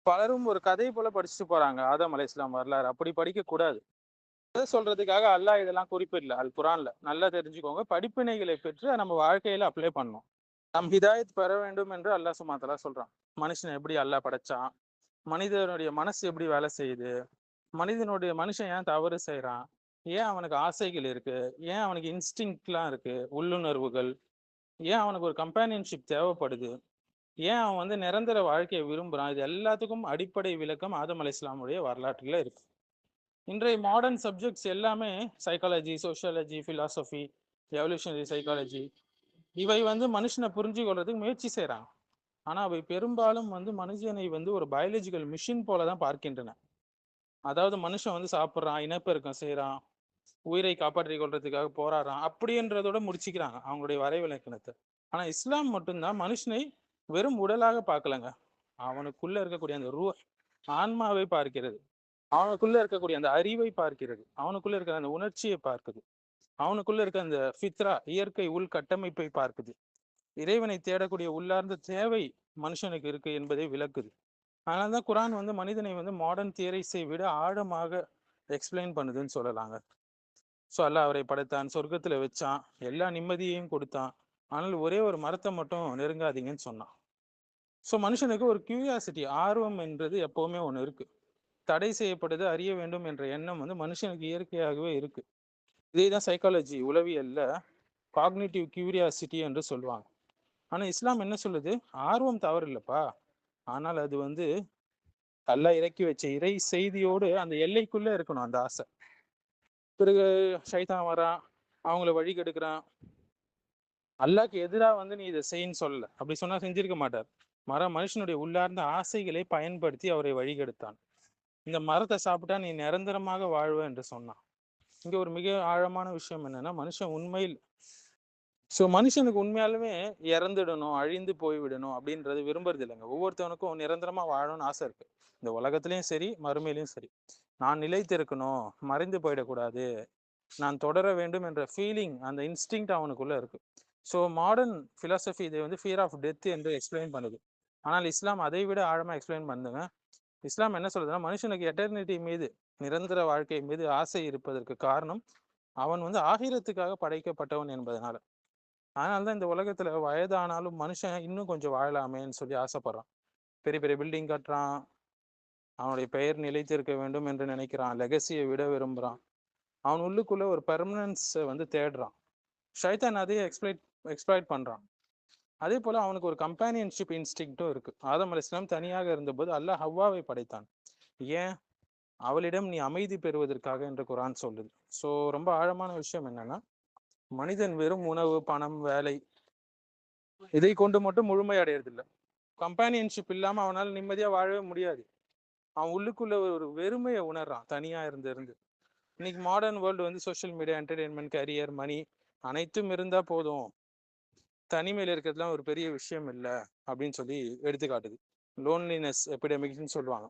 பலரும் ஒரு கதை போல படிச்சுட்டு போறாங்க ஆதம் அலைஹிஸ்ஸலாம் வரலாறு. அப்படி படிக்க கூடாது. சொல்றதுக்காக அல்லாஹ் இதெல்லாம் குறிப்பிடல அல் குரான்ல. நல்லா தெரிஞ்சுக்கோங்க. படிப்பினைகளை பெற்று நம்ம வாழ்க்கையில அப்ளை பண்ணணும். நம் ஹிதாயத் பெற வேண்டும் என்று அல்லாஹ் சுப்ஹானஹு வ தஆலா சொல்றான். மனுஷனை எப்படி அல்லாஹ் படைச்சான், மனிதனுடைய மனசு எப்படி வேலை செய்யுது, மனுஷன் ஏன் தவறு செய்யறான், ஏன் அவனுக்கு ஆசைகள் இருக்கு, ஏன் அவனுக்கு இன்ஸ்டிங்க்ட்லாம் இருக்கு, உள்ளுணர்வுகள், ஏன் அவனுக்கு ஒரு கம்பானியன்ஷிப் தேவைப்படுது, ஏன் அவன் வந்து நிரந்தர வாழ்க்கையை விரும்புறான், இது எல்லாத்துக்கும் அடிப்படை விளக்கம் ஆதம் அலைஹிஸ்ஸலாமுடைய வரலாற்றுல இருக்கு. இன்றைய மாடர்ன் சப்ஜெக்ட்ஸ் எல்லாமே psychology, sociology, philosophy, evolutionary psychology, இவை வந்து மனுஷனை புரிஞ்சு கொள்றதுக்கு முயற்சி செய்யறாங்க. ஆனா அவை பெரும்பாலும் வந்து மனுஷனை வந்து ஒரு பயாலஜிக்கல் மிஷின் போலதான் பார்க்கின்றன. அதாவது மனுஷன் வந்து சாப்பிட்றான், இனப்பெருக்கம் செய்யறான், உயிரை காப்பாற்றிக் கொள்றதுக்காக போராடுறான், அப்படின்றதோட முடிச்சுக்கிறாங்க அவங்களுடைய வரைவிலக்கணத்தை. ஆனா இஸ்லாம் மட்டும்தான் மனுஷனை வெறும் உடலாக பார்க்கலங்க. அவனுக்குள்ள இருக்கக்கூடிய அந்த ஆன்மாவை பார்க்கிறது, அவனுக்குள்ள இருக்கக்கூடிய அந்த அறிவை பார்க்கிறது, அவனுக்குள்ள இருக்கிற அந்த உணர்ச்சியை பார்க்குது, அவனுக்குள்ள இருக்க அந்த ஃபித்ரா இயற்கை உள்கட்டமைப்பை பார்க்குது, இறைவனை தேடக்கூடிய உள்ளார்ந்த தேவை மனுஷனுக்கு இருக்கு என்பதை விளக்குது. அதனாலதான் குரான் வந்து மனிதனை வந்து மாடர்ன் தியரிஸை விட ஆழமாக எக்ஸ்பிளைன் பண்ணுதுன்னு சொல்லலாங்க. ஸோ அல்லாஹ் அவரை படைத்தான், சொர்க்கத்துல வச்சான், எல்லா நிம்மதியையும் கொடுத்தான், ஆனால் ஒரே ஒரு மரத்தை மட்டும் நெருங்காதீங்கன்னு சொன்னான். ஸோ மனுஷனுக்கு ஒரு கியூரியாசிட்டி, ஆர்வம் என்றது எப்பவுமே ஒன்று இருக்கு. தடை செய்யப்படுது அறிய வேண்டும் என்ற எண்ணம் வந்து மனுஷனுக்கு இயற்கையாகவே இருக்கு. இதேதான் சைக்காலஜி உளவியல்ல காக்னிட்டிவ் கியூரியாசிட்டி என்று சொல்லுவாங்க. ஆனா இஸ்லாம் என்ன சொல்லுது, ஆர்வம் தவறு இல்லப்பா, ஆனால் அது வந்து அல்லாஹ் இறக்கி வச்ச இறை செய்தியோடு அந்த எல்லைக்குள்ள இருக்கணும் அந்த ஆசை. பிறகு ஷைத்தான் வரான், அவங்கள வழி கெடுக்கிறான். அல்லாஹ்க்கு எதிராக வந்து நீ இதை செய்யின்னு சொல்லல, அப்படி சொன்னா செஞ்சிருக்க மாட்டார். மனுஷனுடைய உள்ளார்ந்த ஆசைகளை பயன்படுத்தி அவரை வழிகெடுத்தான். இந்த மரத்தை சாப்பிட்டா நீ நிரந்தரமாக வாழ்வ என்று சொன்னான். இங்க ஒரு மிக ஆழமான விஷயம் என்னன்னா, மனுஷனுக்கு உண்மையாலுமே இறந்துடணும், அழிந்து போய்விடணும் அப்படின்றது விரும்புறது இல்லைங்க. ஒவ்வொருத்தவனுக்கும் நிரந்தரமா வாழணும்னு ஆசை இருக்கு. இந்த உலகத்திலயும் சரி, மறுமையிலையும் சரி. நான் நிலைத்திருக்கணும், மறைந்து போயிடக்கூடாது, நான் தொடர வேண்டும் என்ற ஃபீலிங், அந்த இன்ஸ்டிங்க்ட் அவனுக்குள்ள இருக்கு. ஸோ மாடர்ன் பிலாசபி இதை வந்து ஃபியர் ஆஃப் டெத் என்று எக்ஸ்பிளைன் பண்ணுது. ஆனால் இஸ்லாம் அதை விட ஆழமா எக்ஸ்பிளைன் பண்ணுங்க. இஸ்லாம் என்ன சொல்றதுன்னா, மனுஷனுக்கு எட்டர்னிட்டி மீது, நிரந்தர வாழ்க்கை மீது ஆசை இருப்பதற்கு காரணம் அவன் வந்து ஆகிரத்துக்காக படைக்கப்பட்டவன் என்பதனால. அதனால்தான் இந்த உலகத்துல வயதானாலும் மனுஷன் இன்னும் கொஞ்சம் வாழலாமேன்னு சொல்லி ஆசைப்படுறான். பெரிய பெரிய பில்டிங் கட்டுறான், அவனுடைய பெயர் நிலைத்திருக்க வேண்டும் என்று நினைக்கிறான், லெகசியை விட விரும்புறான், அவன் உள்ளுக்குள்ள ஒரு பெர்மனன்ஸை வந்து தேடுறான். ஷைத்தான் அதையே எக்ஸ்ப்ளாய்ட் பண்றான். அதே போல அவனுக்கு ஒரு கம்பானியன்ஷிப் இன்ஸ்டிங்க்டும் இருக்கு. ஆதம் அலைஹிஸ்ஸலாம் தனியாக இருந்தபோது அல்லாஹ் ஹவ்வாவை படைத்தான். ஏன்? அவளிடம் நீ அமைதி பெறுவதற்காக என்று குரான் சொல்லுது. ஸோ ரொம்ப ஆழமான விஷயம் என்னன்னா, மனிதன் வெறும் உணவு, பணம், வேலை இதை கொண்டு மட்டும் முழுமை அடையறதில்லை. கம்பானியன்ஷிப் இல்லாம அவனால் நிம்மதியா வாழவே முடியாது. அவன் உள்ளுக்குள்ள ஒரு வெறுமையை உணர்றான் தனியா இருந்து. இன்னைக்கு மாடர்ன் வேர்ல்டு வந்து சோஷியல் மீடியா, என்டர்டெயின்மெண்ட், கரியர், மணி அனைத்தும் இருந்தா போதும், தனிமையில் இருக்கிறதுலாம் ஒரு பெரிய விஷயம் இல்லை அப்படின்னு சொல்லி எடுத்துக்காட்டுது. லோன்லினஸ் எபிடமிக்னு சொல்லுவாங்க.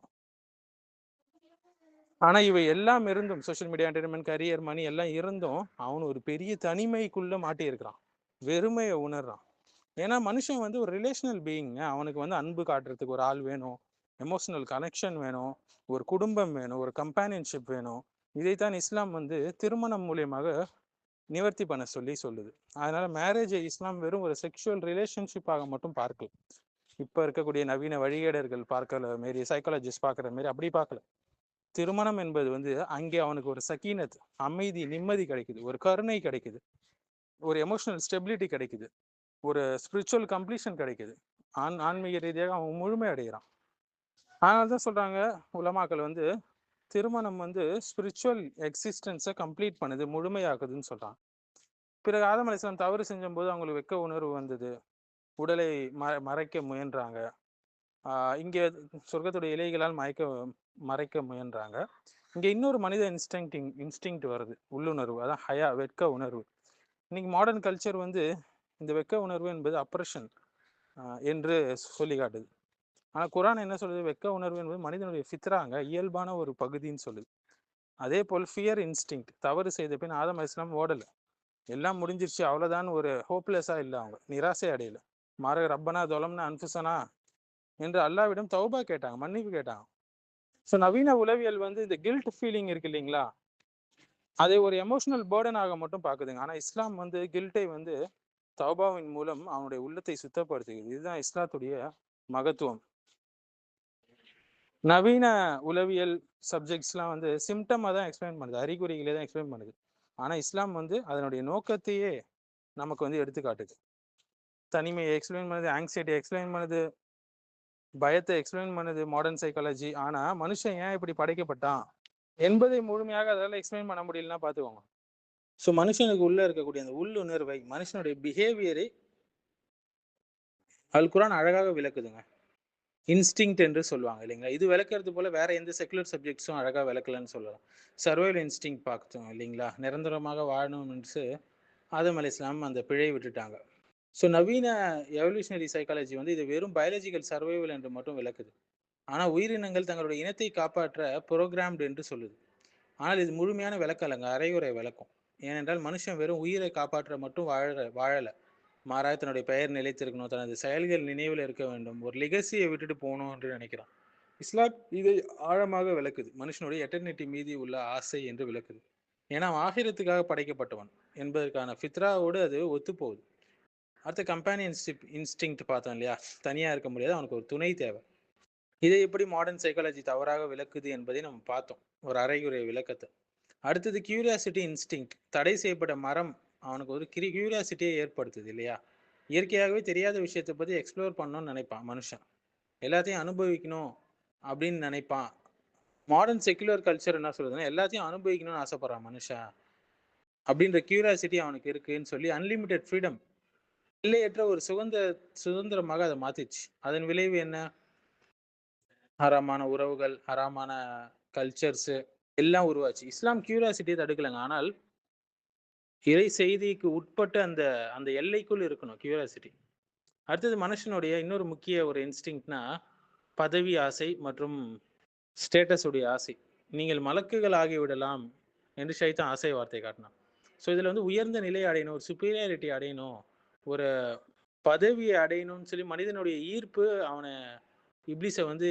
ஆனா இவை எல்லாம் இருந்தும், சோஷியல் மீடியா, என்டர்டெயின்மெண்ட், கரியர், மணி எல்லாம் இருந்தும் அவன் ஒரு பெரிய தனிமைக்குள்ள மாட்டி இருக்கிறான், வெறுமையை உணர்றான். ஏன்னா மனுஷன் வந்து ஒரு ரிலேஷனல் பீயிங்க. அவனுக்கு வந்து அன்பு காட்டுறதுக்கு ஒரு ஆள் வேணும், எமோஷனல் கனெக்ஷன் வேணும், ஒரு குடும்பம் வேணும், ஒரு கம்பானியன்ஷிப் வேணும். இதைத்தான் இஸ்லாம் வந்து திருமணம் மூலியமாக நிவர்த்தி பண்ண சொல்லுது. அதனால மேரேஜை இஸ்லாம் வெறும் ஒரு செக்ஷுவல் ரிலேஷன்ஷிப்பாக மட்டும் பார்க்கல. இப்ப இருக்கக்கூடிய நவீன வழிகேடர்கள் பார்க்கல மாரி, சைக்காலஜிஸ்ட் பார்க்குற மாரி அப்படி பார்க்கல. திருமணம் என்பது வந்து அங்கே அவனுக்கு ஒரு சக்கீனத், அமைதி, நிம்மதி கிடைக்குது, ஒரு கருணை கிடைக்குது, ஒரு எமோஷனல் ஸ்டெபிலிட்டி கிடைக்குது, ஒரு ஸ்பிரிச்சுவல் கம்ப்ளீஷன் கிடைக்குது, ஆன்மீக ரீதியாக அவன் முழுமை அடைகிறான். அதனால தான் சொல்றாங்க உலமாக்கள் வந்து திருமணம் வந்து ஸ்பிரிச்சுவல் எக்ஸிஸ்டன்ஸை கம்ப்ளீட் பண்ணுது, முழுமையாக்குதுன்னு சொல்றாங்க. பிறகு ஆதம் அலைஹிஸ்ஸலாம் தவறு செஞ்சும்போது அவங்களுக்கு வெக்க உணர்வு வந்தது, உடலை மறைக்க முயன்றாங்க. இங்கே சொர்க்கத்துடைய இலைகளால் மறைக்க முயன்றாங்க. இங்கே இன்னொரு மனித இன்ஸ்டிங்க்ட் வருது, உள்ளுணர்வு, அதான் ஹயா, வெட்க உணர்வு. இன்னைக்கு மாடர்ன் கல்ச்சர் வந்து இந்த வெட்க உணர்வு என்பது அப்ரஷன் என்று சொல்லி காட்டுது. ஆனால் குரான் என்ன சொல்லுது, வெட்க உணர்வு என்பது மனிதனுடைய ஃபித்ராங்க, இயல்பான ஒரு பகுதின்னு சொல்லுது. அதே போல் ஃபியர் இன்ஸ்டிங்க்ட், தவறு செய்த பின் ஆதம் அலைஹிஸ்ஸலாம் ஓடலை, எல்லாம் முடிஞ்சிருச்சு அவ்வளோதான் ஒரு ஹோப்லெஸ்ஸாக இல்லை, அவங்க நிராசை அடையலை. மாற ரப்பனா தொலம்னா அன்ஃபுசனா, என்று அல்லாவிடம் தௌபா கேட்டாங்க, மன்னிப்பு கேட்டாங்க. ஸோ நவீன உளவியல் வந்து இந்த கில்ட் ஃபீலிங் இருக்கு இல்லைங்களா, அதை ஒரு எமோஷனல் பேர்டனாக மட்டும் பார்க்குதுங்க. ஆனால் இஸ்லாம் வந்து கில்ட்டை வந்து தௌபாவின் மூலம் அவனுடைய உள்ளத்தை சுத்தப்படுத்துகிறது. இதுதான் இஸ்லாத்துடைய மகத்துவம். நவீன உளவியல் சப்ஜெக்ட்ஸ்லாம் வந்து சிம்டமாக தான் எக்ஸ்பிளைன் பண்ணுது, அறிகுறிகளே தான் எக்ஸ்பிளைன் பண்ணுது. ஆனால் இஸ்லாம் வந்து அதனுடைய நோக்கத்தையே நமக்கு வந்து எடுத்துக்காட்டுது. தனிமையை எக்ஸ்பிளைன் பண்ணுது, ஆங்ஸைட்டி எக்ஸ்பிளைன் பண்ணுது, பயத்தை எக்ஸ்பிளைன் பண்ணுது மாடர்ன் சைக்காலஜி. ஆனால் மனுஷன் ஏன் இப்படி படைக்கப்பட்டான் என்பதை முழுமையாக அதெல்லாம் எக்ஸ்பிளைன் பண்ண முடியலன்னா பார்த்துக்கோங்க. ஸோ மனுஷனுக்கு உள்ள இருக்கக்கூடிய அந்த உள்ளுணர்வை, மனுஷனுடைய பிஹேவியரை அல் குரான் அழகாக விளக்குதுங்க. இன்ஸ்டிங் என்று சொல்லுவாங்க இல்லைங்களா. இது விளக்குறது போல வேற எந்த செக்குலர் சப்ஜெக்ட்ஸும் அழகாக விளக்கலன்னு சொல்லலாம். சர்வைவல் இன்ஸ்டிங் பார்த்தோம் இல்லைங்களா, நிரந்தரமாக வாழணும்னு ஆதம் அலைஹிஸ்ஸலாம் அந்த பிழை விட்டுட்டாங்க. ஸோ நவீன எவல்யூஷனரி சைக்காலஜி வந்து இது வெறும் பயாலஜிக்கல் சர்வைவல் என்று மட்டும் விளக்குது. ஆனால் உயிரினங்கள் தங்களுடைய இனத்தை காப்பாற்ற ப்ரோக்ராம்டு என்று சொல்லுது. ஆனால் இது முழுமையான விளக்கலைங்க, அரைகுறை விளக்கம். ஏனென்றால் மனுஷன் வெறும் உயிரை காப்பாற்ற மட்டும் வாழலை. மாறாக தன்னுடைய பெயர் நிலைத்திருக்கணும், தனது செயல்கள் நினைவில் இருக்க வேண்டும், ஒரு லெகசியை விட்டுட்டு போகணும் என்று நினைக்கிறான். இஸ்லாம் இதை ஆழமாக விளக்குது, மனுஷனுடைய எட்டர்னிட்டி மீதி உள்ள ஆசை என்று விளக்குது. ஏன்னா ஆகிரத்துக்காக படைக்கப்பட்டவன் என்பதற்கான ஃபித்ராவோடு அது ஒத்து போகுது. அடுத்த கம்பேனியன்ஷிப் இன்ஸ்டிங் பார்த்தோம் இல்லையா, தனியாக இருக்க முடியாது, அவனுக்கு ஒரு துணை தேவை. இதை எப்படி மாடர்ன் சைக்காலஜி தவறாக விளக்குது என்பதை நம்ம பார்த்தோம், ஒரு அரைகுறை விளக்கத்தை. அடுத்தது கியூரியாசிட்டி இன்ஸ்டிங். தடை செய்யப்பட்ட மரம் அவனுக்கு ஒரு கியூரியாசிட்டியை ஏற்படுத்துது இல்லையா. இயற்கையாகவே தெரியாத விஷயத்தை பற்றி எக்ஸ்ப்ளோர் பண்ணணும்னு நினைப்பான் மனுஷன், எல்லாத்தையும் அனுபவிக்கணும் அப்படின்னு நினைப்பான். மாடர்ன் செக்குலர் கல்ச்சர் என்ன சொல்றதுன்னா, எல்லாத்தையும் அனுபவிக்கணும்னு ஆசைப்படுறான் மனுஷன் அப்படின்ற கியூரியாசிட்டி அவனுக்கு இருக்குன்னு சொல்லி அன்லிமிட்டெட் ஃப்ரீடம், எல்லையற்ற ஒரு சுதந்திரமாக அதை மாத்திச்சு. அதன் விளைவு என்ன? ஹராமான உறவுகள், ஹராமான கல்ச்சர்ஸ் எல்லாம் உருவாச்சு. இஸ்லாம் கியூரியாசிட்டியை தடுக்கலைங்க, ஆனால் இறை செய்திக்கு உட்பட்ட அந்த அந்த எல்லைக்குள் இருக்கணும் கியூரியாசிட்டி. அடுத்தது மனுஷனுடைய இன்னொரு முக்கிய ஒரு இன்ஸ்டிங்க்ட்னா பதவி ஆசை மற்றும் ஸ்டேட்டஸ் உடைய ஆசை. நீங்கள் மலக்குகள் ஆகிவிடலாம் என்று ஷைத்தான் ஆசை வார்த்தை காட்டினான். ஸோ இதில் வந்து உயர்ந்த நிலை அடையணும், ஒரு சுப்பீரியாரிட்டி அடையணும், ஒரு பதவியை அடையணும்னு சொல்லி மனிதனுடைய ஈர்ப்பு இப்லீஸை வந்து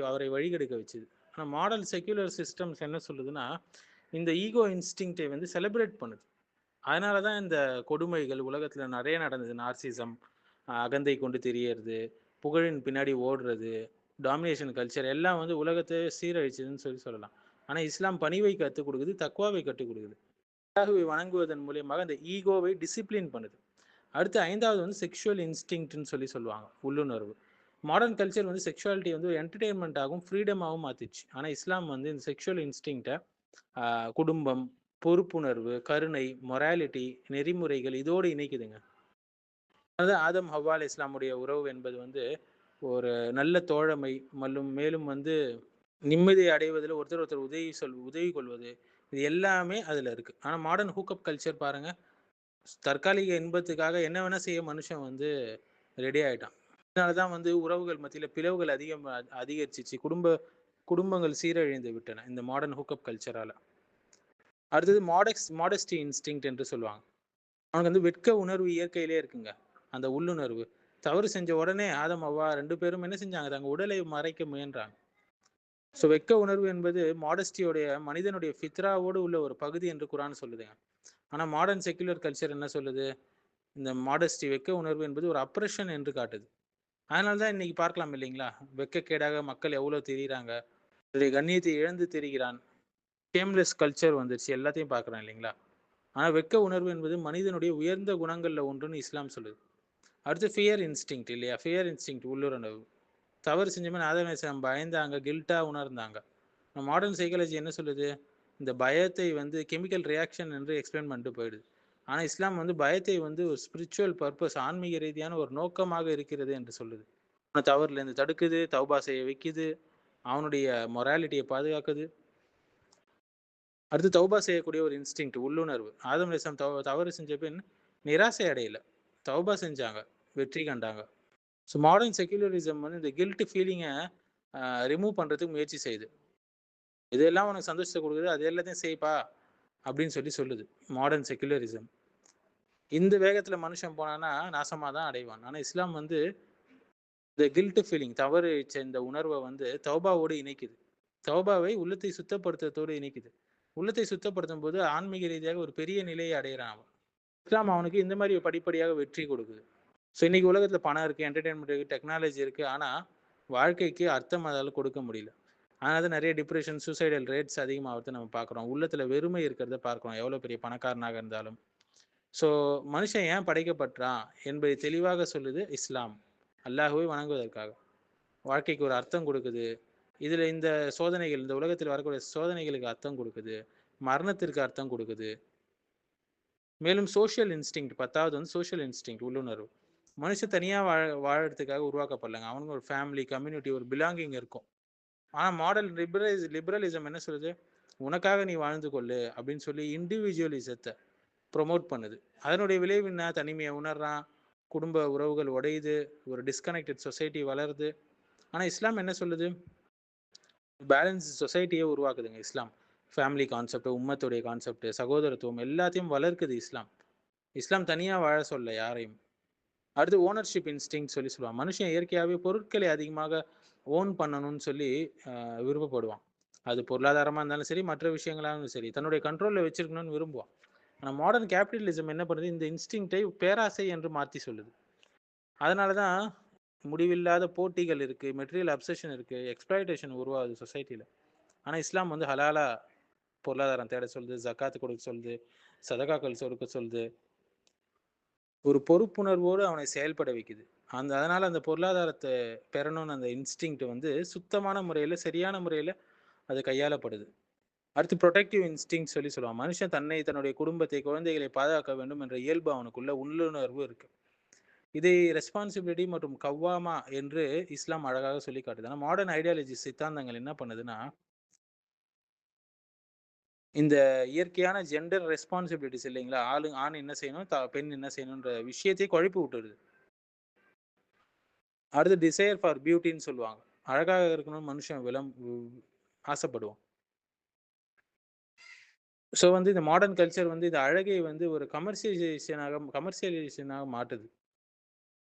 அவரை வழிகெடுக்க வச்சுது. ஆனால் மாடல் செக்யூலர் சிஸ்டம்ஸ் என்ன சொல்லுதுன்னா, இந்த ஈகோ இன்ஸ்டிங்க்டை வந்து செலிப்ரேட் பண்ணுது. அதனால தான் இந்த கொடுமைகள் உலகத்தில் நிறைய நடந்தது. நார்சிசம், அகந்தை கொண்டு தெரியறது, புகழின் பின்னாடி ஓடுறது, டாமினேஷன் கல்ச்சர் எல்லாம் வந்து உலகத்தை சீரழிச்சதுன்னு சொல்லலாம். ஆனால் இஸ்லாம் பணிவை கற்றுக் கொடுக்குது, தக்வாவை கற்றுக் கொடுக்குது. அல்லாஹ்வை வணங்குவதன் மூலியமாக அந்த ஈகோவை டிசிப்ளின் பண்ணுது. அடுத்து 5வது வந்து செக்ஷுவல் இன்ஸ்டிங்க்ட்னு சொல்லுவாங்க, உள்ளுணர்வு. மாடர்ன் கல்ச்சர் வந்து செக்ஷுவாலிட்டி வந்து ஒரு என்டர்டெயின்மெண்ட்டாகவும் ஃப்ரீடமாகவும் மாற்றிச்சு. ஆனால் இஸ்லாம் வந்து இந்த செக்ஷுவல் இன்ஸ்டிங்க்டை குடும்பம், பொறுப்புணர்வு, கருணை, மொராலிட்டி, நெறிமுறைகள் இதோடு இணைக்குதுங்க. அதாவது ஆதம் ஹவ்வா இஸ்லாமுடைய உறவு என்பது வந்து ஒரு நல்ல தோழமை, மேலும் வந்து நிம்மதியை அடைவதில் ஒருத்தர் உதவி கொள்வது, இது எல்லாமே அதில் இருக்கு. ஆனால் மாடர்ன் ஹூக்கப் கல்ச்சர் பாருங்க, தற்காலிக இன்பத்துக்காக என்ன வேணா செய்ய மனுஷன் வந்து ரெடி ஆயிட்டான். அதனாலதான் வந்து உறவுகள் மத்தியில் பிளவுகள் அதிகரிச்சிச்சு, குடும்பங்கள் சீரழிந்து விட்டன இந்த மாடர்ன் ஹூக்கப் கல்ச்சரால. அடுத்தது மாடஸ்டி இன்ஸ்டிங்க்ட் என்று சொல்லுவாங்க. அவனுக்கு வந்து வெட்க உணர்வு இயற்கையிலே இருக்குங்க, அந்த உள்ளுணர்வு. தவறு செஞ்ச உடனே ஆதம் அவ்வா 2 பேரும் என்ன செஞ்சாங்க, தங்க உடலை மறைக்க முயன்றாங்க. ஸோ வெட்க உணர்வு என்பது மாடஸ்டியோடைய மனிதனுடைய ஃபித்ராவோடு உள்ள ஒரு பகுதி என்று குரான் சொல்லுதுங்க. ஆனால் மாடர்ன் செக்குலர் கல்ச்சர் என்ன சொல்லுது, இந்த மாடஸ்டி வெட்க உணர்வு என்பது ஒரு அப்ரெஷன் என்று காட்டுது. அதனால தான் இன்னைக்கு பார்க்கலாம் இல்லைங்களா, வெட்கக்கேடாக மக்கள் எவ்வளோ தெரியுறாங்க, கண்ணியத்தை இழந்து தெரிகிறான், ஷேம்லெஸ் கல்ச்சர் வந்துருச்சு, எல்லாத்தையும் பார்க்குறான் இல்லைங்களா. ஆனால் வெட்க உணர்வு என்பது மனிதனுடைய உயர்ந்த குணங்களில் ஒன்றுன்னு இஸ்லாம் சொல்லுது. அடுத்து ஃபியர் இன்ஸ்டிங்க்ட் இல்லையா, ஃபியர் இன்ஸ்டிங்க்ட் உள்ளுணர்வு. தவறு செஞ்சமே ஆதம் பயந்தாங்க, கில்ட்டாக உணர்ந்தாங்க. மாடர்ன் சைக்காலஜி என்ன சொல்லுது, இந்த பயத்தை வந்து கெமிக்கல் ரியாக்ஷன் என்று எக்ஸ்பிளைன் பண்ணிட்டு போயிடுது. ஆனால் இஸ்லாம் வந்து பயத்தை வந்து ஒரு ஸ்பிரிச்சுவல் பர்பஸ், ஆன்மீக ரீதியான ஒரு நோக்கமாக இருக்கிறது என்று சொல்லுது. தவறுலேருந்து தடுக்குது, தௌபா செய்ய வைக்குது, அவனுடைய மொராலிட்டியை பாதுகாக்குது. அடுத்து தௌபா செய்யக்கூடிய ஒரு இன்ஸ்டிங்க்ட் உள்ளுணர்வு. ஆதம் அலைஹிஸ்ஸலாம் தவறு செஞ்ச பின் நிராசை அடையலை, தௌபா செஞ்சாங்க, வெற்றி கண்டாங்க. ஸோ மாடர்ன் செக்யூலரிசம் வந்து இந்த கில்ட் ஃபீலிங்கை ரிமூவ் பண்ணுறதுக்கு முயற்சி செய்யுது. இதெல்லாம் உனக்கு சந்தோஷத்தை கொடுக்குது, அது எல்லாத்தையும் செய்ப்பா அப்படின்னு சொல்லுது மாடர்ன் செக்யூலரிசம். இந்த வேகத்தில் மனுஷன் போனான்னா நாசமாக தான் அடைவான். ஆனால் இஸ்லாம் வந்து இந்த கில்ட் ஃபீலிங், தவறு இந்த உணர்வை வந்து தௌபாவோடு இணைக்குது. தௌபாவை உள்ளத்தை சுத்தப்படுத்துறதோடு இணைக்குது. உள்ளத்தை சுத்தப்படுத்தும் போது ஆன்மீக ரீதியாக ஒரு பெரிய நிலையை அடையிறான் அவன். இஸ்லாம் அவனுக்கு இந்த மாதிரி படிப்படியாக வெற்றி கொடுக்குது. ஸோ இன்னைக்கு உலகத்துல பணம் இருக்கு, என்டர்டைன்மெண்ட் இருக்கு, டெக்னாலஜி இருக்கு, ஆனா வாழ்க்கைக்கு அர்த்தம் அதால கொடுக்க முடியல. அதனால தான் நிறைய டிப்ரெஷன், சூசைடல் ரேட்ஸ் அதிகமாகிறது நம்ம பார்க்குறோம். உள்ளத்துல வெறுமை இருக்கிறத பார்க்குறோம், எவ்வளோ பெரிய பணக்காரனாக இருந்தாலும். ஸோ மனுஷன் ஏன் படைக்கப்பட்டான் என்பதை தெளிவாக சொல்லுது இஸ்லாம். அல்லாஹ்வை வணங்குவதற்காக. வாழ்க்கைக்கு ஒரு அர்த்தம் கொடுக்குது. இதுல இந்த சோதனைகள், இந்த உலகத்தில் வரக்கூடிய சோதனைகளுக்கு அர்த்தம் கொடுக்குது, மரணத்திற்கு அர்த்தம் கொடுக்குது. மேலும் சோஷியல் இன்ஸ்டிங், 10வது வந்து சோஷியல் இன்ஸ்டிங், உள்ளுணர்வு. மனுஷன் தனியா வாழறதுக்காக உருவாக்கப்படலைங்க. அவனுக்கு ஒரு ஃபேமிலி, கம்யூனிட்டி, ஒரு பிலாங்கிங் இருக்கும். ஆனா மாடல் லிபரலிசம் என்ன சொல்லுது? உனக்காக நீ வாழ்ந்து கொள்ளு அப்படின்னு சொல்லி இண்டிவிஜுவலிசத்தை ப்ரொமோட் பண்ணுது. அதனுடைய விளைவு என்ன? தனிமையை உணர்றான், குடும்ப உறவுகள் உடையுது, ஒரு டிஸ்கனெக்டட் சொசைட்டி வளருது. ஆனா இஸ்லாம் என்ன சொல்லுது? பேலன்ஸ் சொசைட்டியை உருவாக்குதுங்க இஸ்லாம். ஃபேமிலி கான்செப்ட், உம்மத்துடைய கான்செப்ட், சகோதரத்துவம் எல்லாத்தையும் வளர்க்குது இஸ்லாம். இஸ்லாம் தனியா வாழ சொல்ல யாரையும். அடுத்து ஓனர்ஷிப் இன்ஸ்டிங் சொல்லுவான். மனுஷன் இயற்கையாகவே பொருட்களை அதிகமாக ஓன் பண்ணணும்னு சொல்லி விருப்பப்படுவான். அது பொருளாதாரமாக இருந்தாலும் சரி, மற்ற விஷயங்களாலும் சரி, தன்னுடைய கண்ட்ரோலில் வச்சிருக்கணும்னு விரும்புவான். ஆனால் மாடர்ன் கேபிட்டலிசம் என்ன பண்ணுது? இந்த இன்ஸ்டிங்டை பேராசை என்று மாற்றி சொல்லுது. அதனால தான் முடிவில்லாத போட்டிகள் இருக்குது, மெட்டீரியல் அப்சஷன் இருக்குது, எக்ஸ்ப்ளாய்டேஷன் உருவாகுது சொசைட்டியில். ஆனால் இஸ்லாம் வந்து ஹலாலா பொருளாதாரம் தேட சொல்லுது, ஜக்காத்து கொடுக்க சொல்லுது, சதகாக்கள் கொடுக்க சொல்லுது, ஒரு பொறுப்புணர்வோடு அவனை செயல்பட வைக்குது. அதனால அந்த பொருளாதாரத்தை பெறணும்னு அந்த இன்ஸ்டிங் வந்து சுத்தமான முறையில், சரியான முறையில் அது கையாளப்படுது. அடுத்து ப்ரொடெக்டிவ் இன்ஸ்டிங் சொல்லுவான். மனுஷன் தன்னை, தன்னுடைய குடும்பத்தை, குழந்தைகளை பாதுகாக்க வேண்டும் என்ற இயல்பு அவனுக்குள்ள உள்ளுணர்வு இருக்கு. இதை ரெஸ்பான்சிபிலிட்டி மற்றும் கவ்வாமா என்று இஸ்லாம் அழகாக சொல்லி காட்டுது. ஆனால் மாடர்ன் ஐடியாலஜி சித்தாந்தங்கள் என்ன பண்ணுதுன்னா, இந்த இயற்கையான ஜெண்டர் ரெஸ்பான்சிபிலிட்டிஸ் இல்லைங்களா, ஆண் என்ன செய்யணும், பெண் என்ன செய்யணுன்ற விஷயத்தையே குழப்பி விட்டுருது. அடுத்து டிசைர் ஃபார் பியூட்டின்னு சொல்லுவாங்க. அழகாக இருக்கணும்னு மனுஷன் ஆசைப்படுவான். ஸோ வந்து இந்த மாடர்ன் கல்ச்சர் வந்து இந்த அழகை வந்து ஒரு கமர்ஷியலைசேஷனாக மாட்டுது.